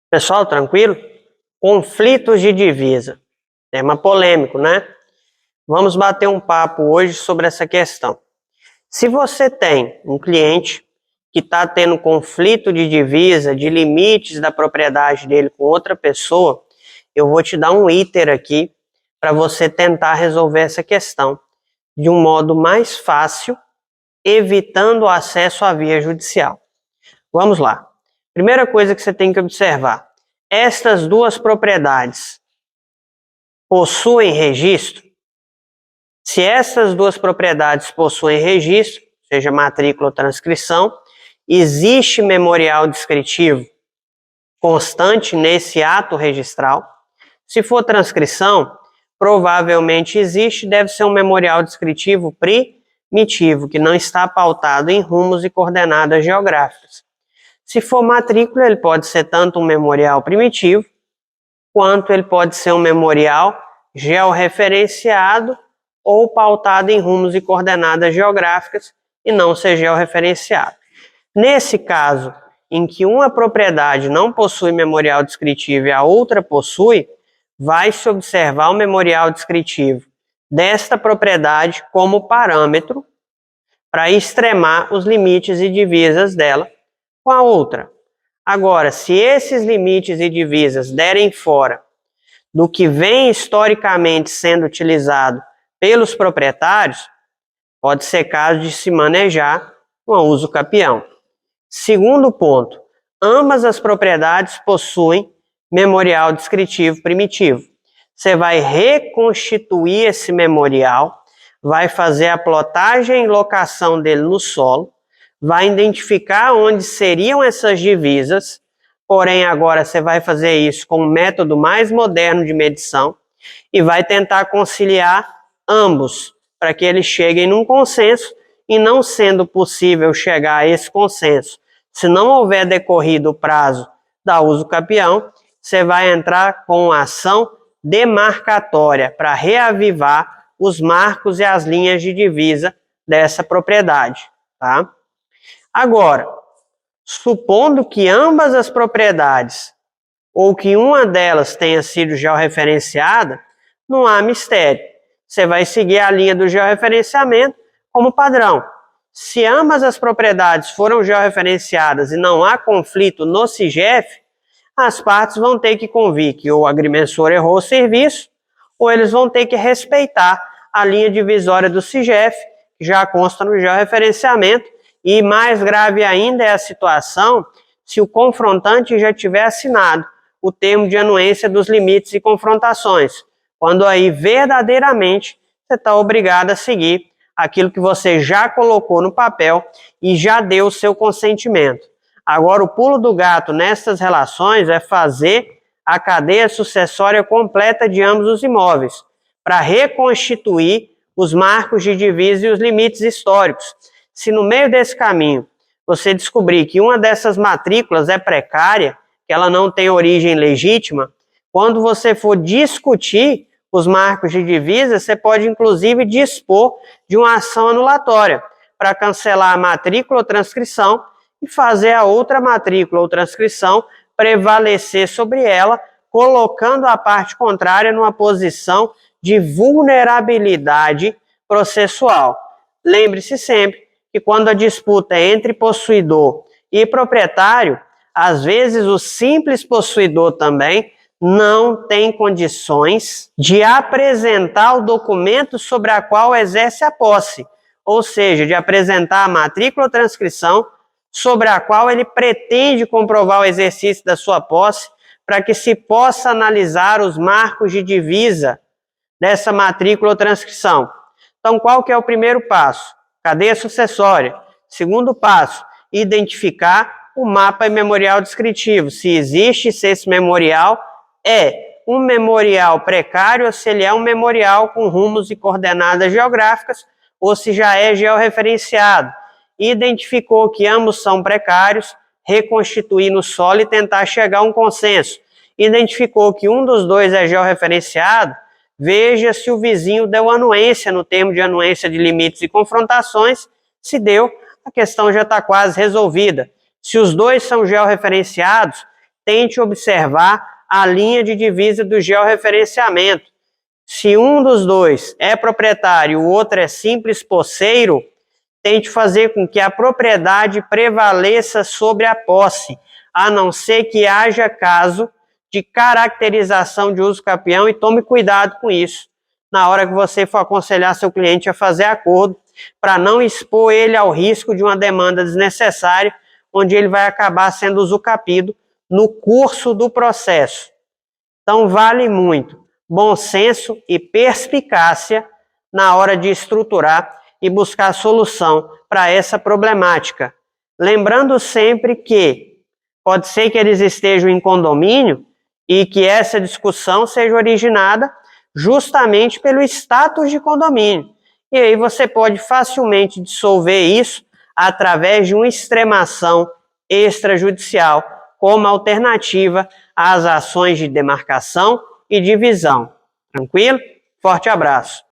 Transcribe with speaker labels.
Speaker 1: Pessoal, tranquilo? Conflitos de divisa. Tema polêmico, né? Vamos bater um papo hoje sobre essa questão. Se você tem um cliente que está tendo conflito de divisa, de limites da propriedade dele com outra pessoa, eu vou te dar um iter aqui para você tentar resolver essa questão de um modo mais fácil, evitando o acesso à via judicial. Vamos lá. Primeira coisa que você tem que observar: estas duas propriedades possuem registro? Se essas duas propriedades possuem registro, seja matrícula ou transcrição, existe memorial descritivo constante nesse ato registral. Se for transcrição, provavelmente existe, deve ser um memorial descritivo primitivo, que não está pautado em rumos e coordenadas geográficas. Se for matrícula, ele pode ser tanto um memorial primitivo, quanto ele pode ser um memorial georreferenciado ou pautado em rumos e coordenadas geográficas e não ser georreferenciado. Nesse caso, em que uma propriedade não possui memorial descritivo e a outra possui, vai se observar o memorial descritivo desta propriedade como parâmetro para extremar os limites e divisas dela com a outra. Agora, se esses limites e divisas derem fora do que vem historicamente sendo utilizado pelos proprietários, pode ser caso de se manejar um uso capião. Segundo ponto, ambas as propriedades possuem memorial descritivo primitivo. Você vai reconstituir esse memorial, vai fazer a plotagem e locação dele no solo, vai identificar onde seriam essas divisas, porém agora você vai fazer isso com um método mais moderno de medição e vai tentar conciliar ambos para que eles cheguem num consenso, e não sendo possível chegar a esse consenso, se não houver decorrido o prazo da uso capião, você vai entrar com a ação demarcatória para reavivar os marcos e as linhas de divisa dessa propriedade, tá? Agora, supondo que ambas as propriedades ou que uma delas tenha sido georreferenciada, não há mistério. Você vai seguir a linha do georreferenciamento como padrão. Se ambas as propriedades foram georreferenciadas e não há conflito no CIGEF, as partes vão ter que convir que o agrimensor errou o serviço, ou eles vão ter que respeitar a linha divisória do CIGEF, que já consta no georreferenciamento, e mais grave ainda é a situação se o confrontante já tiver assinado o termo de anuência dos limites e confrontações, quando aí verdadeiramente você está obrigado a seguir aquilo que você já colocou no papel e já deu o seu consentimento. Agora, o pulo do gato nessas relações é fazer a cadeia sucessória completa de ambos os imóveis, para reconstituir os marcos de divisa e os limites históricos. Se no meio desse caminho você descobrir que uma dessas matrículas é precária, que ela não tem origem legítima, quando você for discutir os marcos de divisa, você pode inclusive dispor de uma ação anulatória para cancelar a matrícula ou transcrição e fazer a outra matrícula ou transcrição prevalecer sobre ela, colocando a parte contrária numa posição de vulnerabilidade processual. Lembre-se sempre que quando a disputa é entre possuidor e proprietário, às vezes o simples possuidor também não tem condições de apresentar o documento sobre a qual exerce a posse, ou seja, de apresentar a matrícula ou transcrição sobre a qual ele pretende comprovar o exercício da sua posse, para que se possa analisar os marcos de divisa dessa matrícula ou transcrição. Então, qual que é o primeiro passo? Cadeia sucessória. Segundo passo, identificar o mapa e memorial descritivo, se existe, se esse memorial é um memorial precário ou se ele é um memorial com rumos e coordenadas geográficas ou se já é georreferenciado. Identificou que ambos são precários, reconstituir no solo e tentar chegar a um consenso. Identificou que um dos dois é georreferenciado, veja se o vizinho deu anuência no termo de anuência de limites e confrontações. Se deu, a questão já está quase resolvida. Se os dois são georreferenciados, tente observar a linha de divisa do georreferenciamento. Se um dos dois é proprietário e o outro é simples posseiro, tente fazer com que a propriedade prevaleça sobre a posse, a não ser que haja caso de caracterização de uso capião, e tome cuidado com isso na hora que você for aconselhar seu cliente a fazer acordo, para não expor ele ao risco de uma demanda desnecessária, onde ele vai acabar sendo usucapido no curso do processo. Então vale muito bom senso e perspicácia na hora de estruturar e buscar solução para essa problemática. Lembrando sempre que pode ser que eles estejam em condomínio e que essa discussão seja originada justamente pelo status de condomínio. E aí você pode facilmente dissolver isso através de uma extremação extrajudicial, como alternativa às ações de demarcação e divisão. Tranquilo? Forte abraço.